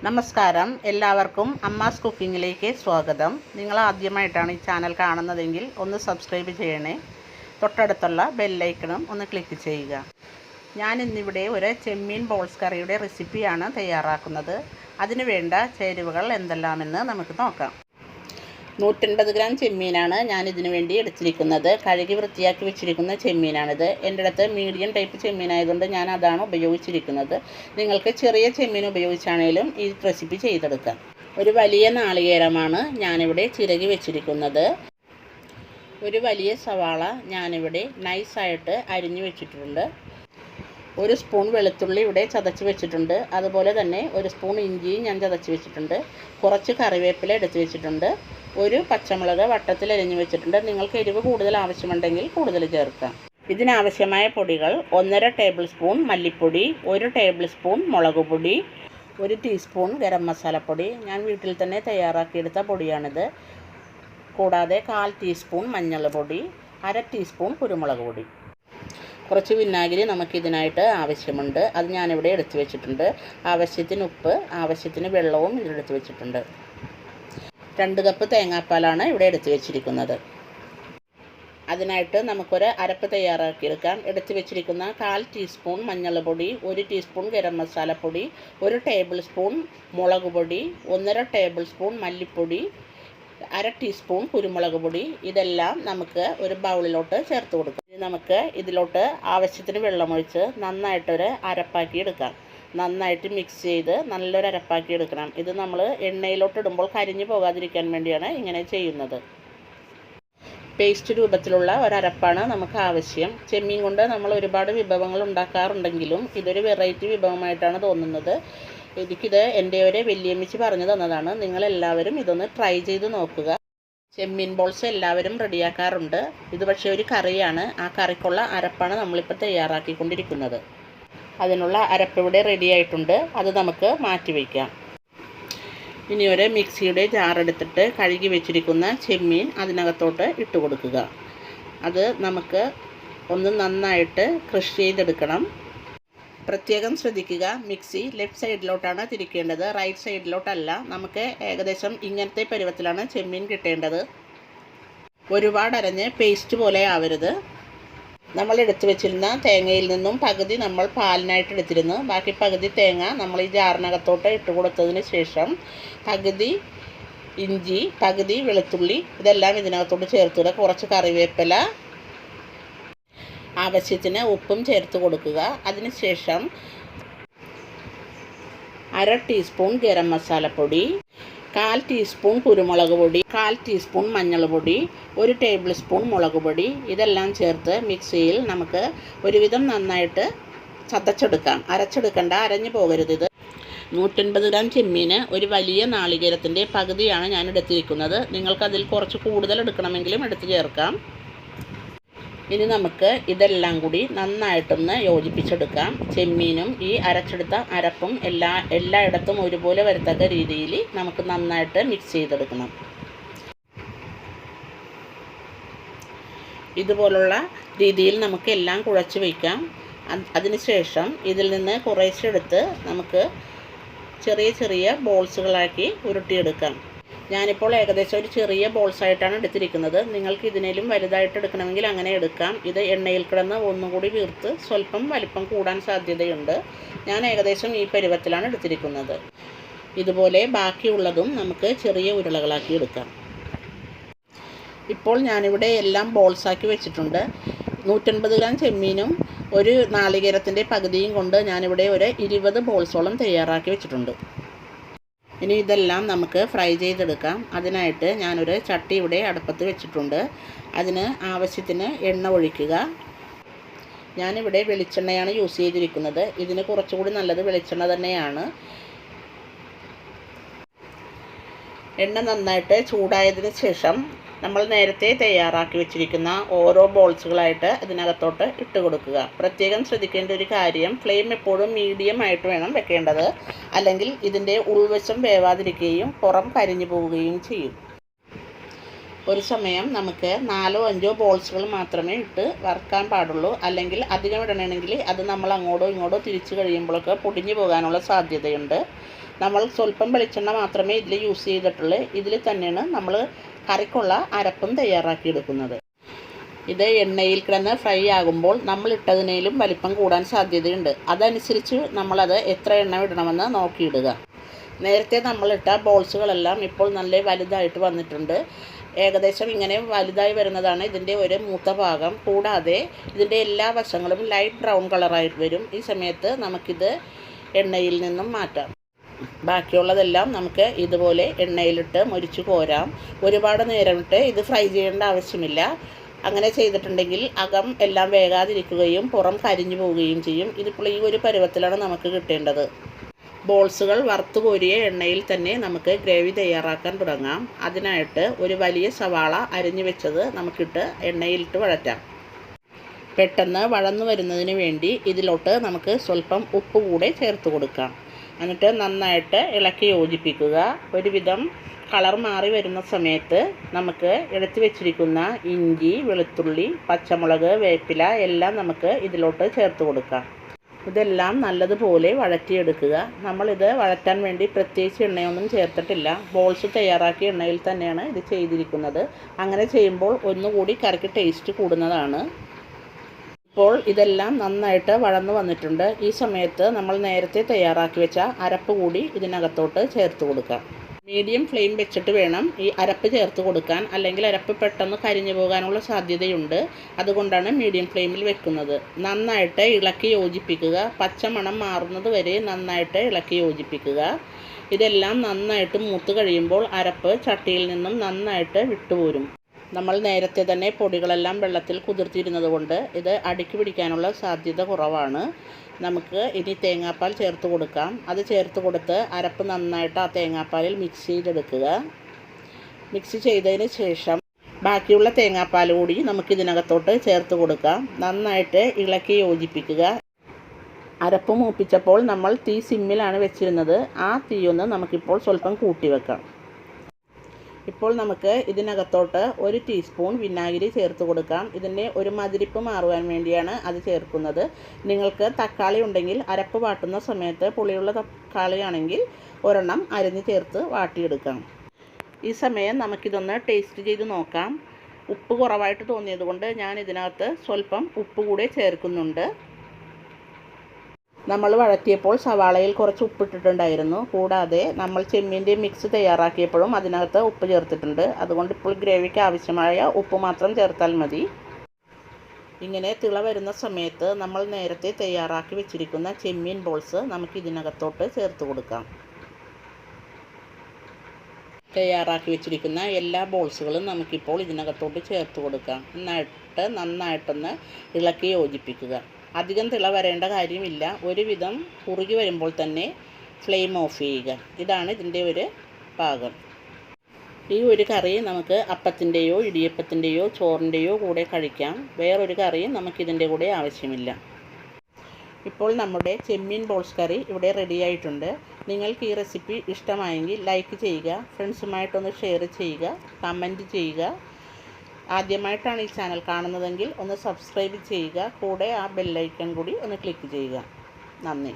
നമസ്കാരം, എല്ലാവർക്കും അമ്മാസ് കുക്കിങ്ങിലേക്ക് സ്വാഗതം. നിങ്ങൾ ആദ്യമായിട്ടാണ് ഈ ചാനൽ കാണുന്നതെങ്കിൽ ഒന്ന് സബ്സ്ക്രൈബ് ചെയ്യണേ. തൊട്ടടുത്തുള്ള ബെല്ലൈക്കണും ഒന്ന് ക്ലിക്ക് ചെയ്യുക. ഞാൻ ഇന്നിവിടെ ഒരു ചെമ്മീൻ ബോൾസ് കറിയുടെ റെസിപ്പിയാണ് തയ്യാറാക്കുന്നത്. അതിന് വേണ്ട ചേരുവകൾ എന്തെല്ലാമെന്ന് നമുക്ക് നോക്കാം. 150 ഗ്രാം ചെമ്മീനാണ് ഞാനിതിനു വേണ്ടി എടുത്തിരിക്കുന്നത്. കഴുകി വൃത്തിയാക്കി വെച്ചിരിക്കുന്ന ചെമ്മീനാണിത്. എൻ്റെ അടുത്ത് മീഡിയം ടൈപ്പ് ചെമ്മീനായതുകൊണ്ട് ഞാൻ അതാണ് ഉപയോഗിച്ചിരിക്കുന്നത്. നിങ്ങൾക്ക് ചെറിയ ചെമ്മീൻ ഉപയോഗിച്ചാണെങ്കിലും ഈ റെസിപ്പി ചെയ്തെടുക്കാം. ഒരു വലിയ നാളികേരമാണ് ഞാനിവിടെ ചിരകി വെച്ചിരിക്കുന്നത്. ഒരു വലിയ സവാള ഞാനിവിടെ നൈസായിട്ട് അരിഞ്ഞു വെച്ചിട്ടുണ്ട്. ഒരു സ്പൂൺ വെളുത്തുള്ളി ഇവിടെ ചതച്ച് വെച്ചിട്ടുണ്ട്. അതുപോലെ തന്നെ ഒരു സ്പൂൺ ഇഞ്ചിയും ഞാൻ ചതച്ച് വെച്ചിട്ടുണ്ട്. കുറച്ച് കറിവേപ്പില എടുത്ത് വെച്ചിട്ടുണ്ട്. ഒരു പച്ചമുളക് വട്ടത്തിൽ അരിഞ്ഞു വെച്ചിട്ടുണ്ട്. നിങ്ങൾക്ക് എരിവ് കൂടുതൽ ആവശ്യമുണ്ടെങ്കിൽ കൂടുതൽ ചേർക്കാം. ഇതിനാവശ്യമായ പൊടികൾ: 1.5 ടേബിൾ സ്പൂൺ മല്ലിപ്പൊടി, 1 ടേബിൾ സ്പൂൺ മുളക് പൊടി, 1 ടീസ്പൂൺ ഗരം മസാലപ്പൊടി. ഞാൻ വീട്ടിൽ തന്നെ തയ്യാറാക്കിയെടുത്ത പൊടിയാണിത്. കൂടാതെ 1/4 ടീസ്പൂൺ മഞ്ഞൾപ്പൊടി, 1/2 ടീസ്പൂൺ കുരുമുളക് പൊടി. കുറച്ച് വിനാഗിരി നമുക്കിതിനായിട്ട് ആവശ്യമുണ്ട്. അത് ഞാനിവിടെ എടുത്ത് വെച്ചിട്ടുണ്ട്. ആവശ്യത്തിന് ഉപ്പ്, ആവശ്യത്തിന് വെള്ളവും ഇതിലെടുത്ത് വെച്ചിട്ടുണ്ട്. 2 കപ്പ് തേങ്ങാപ്പാലാണ് ഇവിടെ എടുത്ത് വെച്ചിരിക്കുന്നത്. അതിനായിട്ട് നമുക്കൊരു അരപ്പ് തയ്യാറാക്കിയെടുക്കാം. എടുത്ത് വെച്ചിരിക്കുന്ന 1/4 ടീസ്പൂൺ മഞ്ഞൾപ്പൊടി, 1 ടീസ്പൂൺ ഗരം മസാലപ്പൊടി, 1 ടേബിൾ സ്പൂൺ മുളക് പൊടി, 1.5 ടേബിൾ സ്പൂൺ മല്ലിപ്പൊടി, 1/2 ടീസ്പൂൺ കുരുമുളക് പൊടി. ഇതെല്ലാം നമുക്ക് ഒരു ബൗളിലോട്ട് ചേർത്ത് കൊടുക്കാം. നമുക്ക് ഇതിലോട്ട് ആവശ്യത്തിന് വെള്ളമൊഴിച്ച് നന്നായിട്ടൊരു അരപ്പാക്കി എടുക്കാം. നന്നായിട്ട് മിക്സ് ചെയ്ത് നല്ലൊരു അരപ്പാക്കി എടുക്കണം. ഇത് നമ്മൾ എണ്ണയിലോട്ട് ഇടുമ്പോൾ കരിഞ്ഞു പോകാതിരിക്കാൻ വേണ്ടിയാണ് ഇങ്ങനെ ചെയ്യുന്നത്. പേസ്റ്റ് രൂപത്തിലുള്ള ഒരരപ്പാണ് നമുക്ക് ആവശ്യം. ചെമ്മീൻ കൊണ്ട് നമ്മൾ ഒരുപാട് വിഭവങ്ങൾ ഉണ്ടാക്കാറുണ്ടെങ്കിലും ഇതൊരു വെറൈറ്റി വിഭവമായിട്ടാണ് തോന്നുന്നത്. എനിക്കിത് എൻ്റെ ഒരു വല്യമ്മച്ചി പറഞ്ഞു തന്നതാണ്. നിങ്ങളെല്ലാവരും ഇതൊന്ന് ട്രൈ ചെയ്ത് നോക്കുക. ചെമ്മീൻ ബോൾസ് എല്ലാവരും റെഡിയാക്കാറുണ്ട്. ഇത് പക്ഷേ ഒരു കറിയാണ്. ആ കറിക്കുള്ള അരപ്പാണ് നമ്മളിപ്പോൾ തയ്യാറാക്കിക്കൊണ്ടിരിക്കുന്നത്. അതിനുള്ള അരപ്പ് ഇവിടെ റെഡി ആയിട്ടുണ്ട്. അത് നമുക്ക് മാറ്റി വയ്ക്കാം. ഇനി ഒരു മിക്സിയുടെ ജാറെടുത്തിട്ട് കഴുകി വെച്ചിരിക്കുന്ന ചെമ്മീൻ അതിനകത്തോട്ട് ഇട്ട് കൊടുക്കുക. അത് നമുക്ക് ഒന്ന് നന്നായിട്ട് ക്രഷ് ചെയ്തെടുക്കണം. പ്രത്യേകം ശ്രദ്ധിക്കുക, മിക്സി ലെഫ്റ്റ് സൈഡിലോട്ടാണ് തിരിക്കേണ്ടത്, റൈറ്റ് സൈഡിലോട്ടല്ല. നമുക്ക് ഏകദേശം ഇങ്ങനത്തെ പരുവത്തിലാണ് ചെമ്മീൻ കിട്ടേണ്ടത്. ഒരുപാട് അരഞ്ഞ് പേസ്റ്റ് പോലെ ആവരുത്. നമ്മൾ എടുത്തു വെച്ചിരുന്ന തേങ്ങയിൽ നിന്നും പകുതി നമ്മൾ പാലിനായിട്ട് എടുത്തിരുന്നു. ബാക്കി പകുതി തേങ്ങ നമ്മൾ ഈ ജാറിനകത്തോട്ട് ഇട്ട് കൊടുത്തതിന് ശേഷം പകുതി ഇഞ്ചി, പകുതി വെളുത്തുള്ളി ഇതെല്ലാം ഇതിനകത്തോട്ട് ചേർത്തുക. കുറച്ച് കറിവേപ്പില, ആവശ്യത്തിന് ഉപ്പും ചേർത്ത് കൊടുക്കുക. അതിനുശേഷം 1/2 ടീസ്പൂൺ ഗരം മസാലപ്പൊടി, 1/4 ടീസ്പൂൺ കുരുമുളക് പൊടി, 1/4 ടീസ്പൂൺ മഞ്ഞൾപ്പൊടി, 1 ടേബിൾ സ്പൂൺ മുളക് പൊടി ഇതെല്ലാം ചേർത്ത് മിക്സിയിൽ നമുക്ക് ഒരുവിധം നന്നായിട്ട് ചതച്ചെടുക്കാം. അരച്ചെടുക്കണ്ട, അരഞ്ഞു പോകരുത്. ഇത് 150 ഗ്രാം ചെമ്മീന് ഒരു വലിയ നാളികേരത്തിൻ്റെ പകുതിയാണ് ഞാൻ എടുത്തിരിക്കുന്നത്. നിങ്ങൾക്കതിൽ കുറച്ച് കൂടുതൽ എടുക്കണമെങ്കിലും എടുത്ത് ചേർക്കാം. ഇനി നമുക്ക് ഇതെല്ലാം കൂടി നന്നായിട്ടൊന്ന് യോജിപ്പിച്ചെടുക്കാം. ചെമ്മീനും ഈ അരച്ചെടുത്ത അരപ്പും എല്ലായിടത്തും ഒരുപോലെ വരത്തക്ക രീതിയിൽ നമുക്ക് നന്നായിട്ട് മിക്സ് ചെയ്തെടുക്കണം. ഇതുപോലുള്ള രീതിയിൽ നമുക്ക് എല്ലാം കുഴച്ച് വയ്ക്കാം. അതിനുശേഷം ഇതിൽ നിന്ന് കുറേശ്ശെ എടുത്ത് നമുക്ക് ചെറിയ ചെറിയ ബോൾസുകളാക്കി ഉരുട്ടിയെടുക്കാം. ഞാനിപ്പോൾ ഏകദേശം ഒരു ചെറിയ ബോൾസായിട്ടാണ് എടുത്തിരിക്കുന്നത്. നിങ്ങൾക്ക് ഇതിനേലും വലുതായിട്ട് എടുക്കണമെങ്കിൽ അങ്ങനെ എടുക്കാം. ഇത് എണ്ണയിൽ കിടന്ന് ഒന്നുകൂടി വീർത്ത് സ്വല്പം വലിപ്പം കൂടാൻ സാധ്യതയുണ്ട്. ഞാൻ ഏകദേശം ഈ പരുവത്തിലാണ് എടുത്തിരിക്കുന്നത്. ഇതുപോലെ ബാക്കിയുള്ളതും നമുക്ക് ചെറിയ ഉരുളകളാക്കി എടുക്കാം. ഇപ്പോൾ ഞാനിവിടെ എല്ലാം ബോൾസാക്കി വെച്ചിട്ടുണ്ട്. 150 ഗ്രാം ചെമ്മീനും ഒരു നാളികേരത്തിൻ്റെ പകുതിയും കൊണ്ട് ഞാനിവിടെ ഒരു 20 ബോൾസോളം തയ്യാറാക്കി വെച്ചിട്ടുണ്ട്. ഇനി ഇതെല്ലാം നമുക്ക് ഫ്രൈ ചെയ്തെടുക്കാം. അതിനായിട്ട് ഞാനൊരു ചട്ടി ഇവിടെ അടുപ്പത്ത് വെച്ചിട്ടുണ്ട്. അതിന് ആവശ്യത്തിന് എണ്ണ ഒഴിക്കുക. ഞാനിവിടെ വെളിച്ചെണ്ണയാണ് യൂസ് ചെയ്തിരിക്കുന്നത്. ഇതിന് കുറച്ചുകൂടി നല്ലത് വെളിച്ചെണ്ണ തന്നെയാണ്. എണ്ണ നന്നായിട്ട് ചൂടായതിന് ശേഷം നമ്മൾ നേരത്തെ തയ്യാറാക്കി വെച്ചിരിക്കുന്ന ഓരോ ബോൾസുകളായിട്ട് ഇതിനകത്തോട്ട് ഇട്ട് കൊടുക്കുക. പ്രത്യേകം ശ്രദ്ധിക്കേണ്ട ഒരു കാര്യം, ഫ്ലെയിം എപ്പോഴും മീഡിയം ആയിട്ട് വേണം വെക്കേണ്ടത്. അല്ലെങ്കിൽ ഇതിൻ്റെ ഉൾവശം വേവാതിരിക്കുകയും പുറം കരിഞ്ഞു പോവുകയും ചെയ്യും. ഒരു സമയം നമുക്ക് 4-5 ബോൾസുകൾ മാത്രമേ ഇട്ട് വറുക്കാൻ പാടുള്ളൂ. അല്ലെങ്കിൽ അധികം ഇടണമെങ്കിൽ അത് നമ്മൾ അങ്ങോട്ടോ ഇങ്ങോട്ടോ തിരിച്ച് കഴിയുമ്പോഴൊക്കെ പൊടിഞ്ഞു പോകാനുള്ള സാധ്യതയുണ്ട്. നമ്മൾ സ്വല്പം വെളിച്ചെണ്ണ മാത്രമേ ഇതിൽ യൂസ് ചെയ്തിട്ടുള്ളൂ. ഇതിൽ തന്നെയാണ് നമ്മൾ കറിക്കുള്ള അരപ്പും തയ്യാറാക്കിയെടുക്കുന്നത്. ഇത് എണ്ണയിൽ കിടന്ന് ഫ്രൈ ആകുമ്പോൾ നമ്മൾ ഇട്ടതിനേലും വലിപ്പം കൂടാൻ സാധ്യതയുണ്ട്. അതനുസരിച്ച് നമ്മളത് എത്ര എണ്ണ ഇടണമെന്ന് നോക്കിയിടുക. നേരത്തെ നമ്മളിട്ട ബോൾസുകളെല്ലാം ഇപ്പോൾ നല്ല വലുതായിട്ട് വന്നിട്ടുണ്ട്. ഏകദേശം ഇങ്ങനെ വലുതായി വരുന്നതാണ് ഇതിൻ്റെ ഒരു മൂത്ത ഭാഗം. കൂടാതെ ഇതിൻ്റെ എല്ലാ വശങ്ങളും ലൈറ്റ് ബ്രൗൺ കളറായിട്ട് വരും. ഈ സമയത്ത് നമുക്കിത് എണ്ണയിൽ നിന്നും മാറ്റാം. ബാക്കിയുള്ളതെല്ലാം നമുക്ക് ഇതുപോലെ എണ്ണയിലിട്ട് മൊരിച്ച് കോരാം. ഒരുപാട് നേരമിട്ട് ഇത് ഫ്രൈ ചെയ്യേണ്ട ആവശ്യമില്ല. അങ്ങനെ ചെയ്തിട്ടുണ്ടെങ്കിൽ അകം എല്ലാം വേകാതിരിക്കുകയും പുറം കരിഞ്ഞു പോവുകയും ചെയ്യും. ഇതിപ്പോൾ ഈ ഒരു പരുവത്തിലാണ് നമുക്ക് കിട്ടേണ്ടത്. ബോൾസുകൾ വറുത്ത് കോരിയ എണ്ണയിൽ തന്നെ നമുക്ക് ഗ്രേവി തയ്യാറാക്കാൻ തുടങ്ങാം. അതിനായിട്ട് ഒരു വലിയ സവാള അരിഞ്ഞു വെച്ചത് നമുക്കിട്ട് എണ്ണയിലിട്ട് വഴറ്റാം. പെട്ടെന്ന് വഴന്നു വരുന്നതിന് വേണ്ടി ഇതിലോട്ട് നമുക്ക് സ്വല്പം ഉപ്പ് കൂടെ ചേർത്ത് കൊടുക്കാം. എന്നിട്ട് നന്നായിട്ട് ഇളക്കി യോജിപ്പിക്കുക. ഒരുവിധം കളർ മാറി വരുന്ന സമയത്ത് നമുക്ക് എടുത്തു വെച്ചിരിക്കുന്ന ഇഞ്ചി, വെളുത്തുള്ളി, പച്ചമുളക്, വേപ്പില എല്ലാം നമുക്ക് ഇതിലോട്ട് ചേർത്ത് കൊടുക്കാം. ഇതെല്ലാം നല്ലതുപോലെ വഴറ്റിയെടുക്കുക. നമ്മളിത് വഴറ്റാൻ വേണ്ടി പ്രത്യേകിച്ച് എണ്ണയൊന്നും ചേർത്തിട്ടില്ല. ബോൾസ് തയ്യാറാക്കിയ എണ്ണയിൽ തന്നെയാണ് ഇത് ചെയ്തിരിക്കുന്നത്. അങ്ങനെ ചെയ്യുമ്പോൾ ഒന്നുകൂടി കറിക്ക് ടേസ്റ്റ് കൂടുന്നതാണ്. ഇപ്പോൾ ഇതെല്ലാം നന്നായിട്ട് വഴന്നു വന്നിട്ടുണ്ട്. ഈ സമയത്ത് നമ്മൾ നേരത്തെ തയ്യാറാക്കി വെച്ച അരപ്പ് കൂടി ഇതിനകത്തോട്ട് ചേർത്ത് കൊടുക്കാം. മീഡിയം ഫ്ലെയിം വെച്ചിട്ട് വേണം ഈ അരപ്പ് ചേർത്ത് കൊടുക്കാൻ. അല്ലെങ്കിൽ അരപ്പ് പെട്ടെന്ന് കരിഞ്ഞു പോകാനുള്ള സാധ്യതയുണ്ട്. അതുകൊണ്ടാണ് മീഡിയം ഫ്ലെയിമിൽ വെക്കുന്നത്. നന്നായിട്ട് ഇളക്കി യോജിപ്പിക്കുക. പച്ചമണം മാറുന്നത് വരെ നന്നായിട്ട് ഇളക്കി യോജിപ്പിക്കുക. ഇതെല്ലാം നന്നായിട്ട് മൂത്ത് കഴിയുമ്പോൾ അരപ്പ് ചട്ടിയിൽ നിന്നും നന്നായിട്ട് വിട്ടുപോരും. നമ്മൾ നേരത്തെ തന്നെ പൊടികളെല്ലാം വെള്ളത്തിൽ കുതിർത്തിരുന്നത് കൊണ്ട് ഇത് അടുക്കി പിടിക്കാനുള്ള സാധ്യത കുറവാണ്. നമുക്ക് ഇനി തേങ്ങാപ്പാൽ ചേർത്ത് കൊടുക്കാം. അത് ചേർത്ത് കൊടുത്ത് അരപ്പ് നന്നായിട്ട് ആ തേങ്ങാപ്പാലിൽ മിക്സ് ചെയ്തെടുക്കുക. മിക്സ് ചെയ്തതിന് ശേഷം ബാക്കിയുള്ള തേങ്ങാപ്പാൽ കൂടി നമുക്കിതിനകത്തോട്ട് ചേർത്ത് കൊടുക്കാം. നന്നായിട്ട് ഇളക്കി യോജിപ്പിക്കുക. അരപ്പ് മൂപ്പിച്ചപ്പോൾ നമ്മൾ തീ സിമ്മിലാണ് വെച്ചിരുന്നത്. ആ തീയൊന്ന് നമുക്കിപ്പോൾ സ്വല്പം കൂട്ടി വെക്കാം. ഇപ്പോൾ നമുക്ക് ഇതിനകത്തോട്ട് 1 ടീസ്പൂൺ വിനാഗിരി ചേർത്ത് കൊടുക്കാം. ഇതിൻ്റെ ഒരു മതിരിപ്പ് മാറുവാൻ വേണ്ടിയാണ് അത് ചേർക്കുന്നത്. നിങ്ങൾക്ക് തക്കാളി ഉണ്ടെങ്കിൽ അരപ്പ് വാട്ടുന്ന സമയത്ത് പുളിയുള്ള തക്കാളിയാണെങ്കിൽ ഒരെണ്ണം അരിഞ്ഞ് ചേർത്ത് വാട്ടിയെടുക്കാം. ഈ സമയം നമുക്കിതൊന്ന് ടേസ്റ്റ് ചെയ്ത് നോക്കാം. ഉപ്പ് കുറവായിട്ട് തോന്നിയതുകൊണ്ട് ഞാൻ ഇതിനകത്ത് സ്വല്പം ഉപ്പ് കൂടെ ചേർക്കുന്നുണ്ട്. നമ്മൾ വഴറ്റിയപ്പോൾ സവാളയിൽ കുറച്ച് ഉപ്പിട്ടിട്ടുണ്ടായിരുന്നു. കൂടാതെ നമ്മൾ ചെമ്മീൻ്റെ മിക്സ് തയ്യാറാക്കിയപ്പോഴും അതിനകത്ത് ഉപ്പ് ചേർത്തിട്ടുണ്ട്. അതുകൊണ്ട് ഇപ്പോൾ ഗ്രേവിക്ക് ആവശ്യമായ ഉപ്പ് മാത്രം ചേർത്താൽ മതി. ഇങ്ങനെ തിള വരുന്ന സമയത്ത് നമ്മൾ നേരത്തെ തയ്യാറാക്കി വെച്ചിരിക്കുന്ന ചെമ്മീൻ ബോൾസ് നമുക്ക് ഇതിനകത്തോട്ട് ചേർത്ത് കൊടുക്കാം. തയ്യാറാക്കി വെച്ചിരിക്കുന്ന എല്ലാ ബോൾസുകളും നമുക്കിപ്പോൾ ഇതിനകത്തോട്ട് ചേർത്ത് കൊടുക്കാം. എന്നിട്ട് നന്നായിട്ടൊന്ന് ഇളക്കി യോജിപ്പിക്കുക. അധികം തിള വരേണ്ട കാര്യമില്ല. ഒരുവിധം കുറുകി വരുമ്പോൾ തന്നെ ഫ്ലെയിം ഓഫ് ചെയ്യുക. ഇതാണ് ഇതിൻ്റെ ഒരു പാകം. ഈ ഒരു കറി നമുക്ക് അപ്പത്തിൻ്റെയോ ഇടിയപ്പത്തിൻ്റെയോ ചോറിൻ്റെയോ കൂടെ കഴിക്കാം. വേറൊരു കറിയും നമുക്കിതിൻ്റെ കൂടെ ആവശ്യമില്ല. ഇപ്പോൾ നമ്മുടെ ചെമ്മീൻ ബോൾസ് കറി ഇവിടെ റെഡി ആയിട്ടുണ്ട്. നിങ്ങൾക്ക് ഈ റെസിപ്പി ഇഷ്ടമായെങ്കിൽ ലൈക്ക് ചെയ്യുക, ഫ്രണ്ട്സുമായിട്ടൊന്ന് ഷെയർ ചെയ്യുക, കമൻറ്റ് ചെയ്യുക. ആദ്യമായിട്ടാണ് ഈ ചാനൽ കാണുന്നതെങ്കിൽ ഒന്ന് സബ്സ്ക്രൈബ് ചെയ്യുക. കൂടെ ആ ബെല്ലൈക്കൺ കൂടി ഒന്ന് ക്ലിക്ക് ചെയ്യുക. നന്ദി.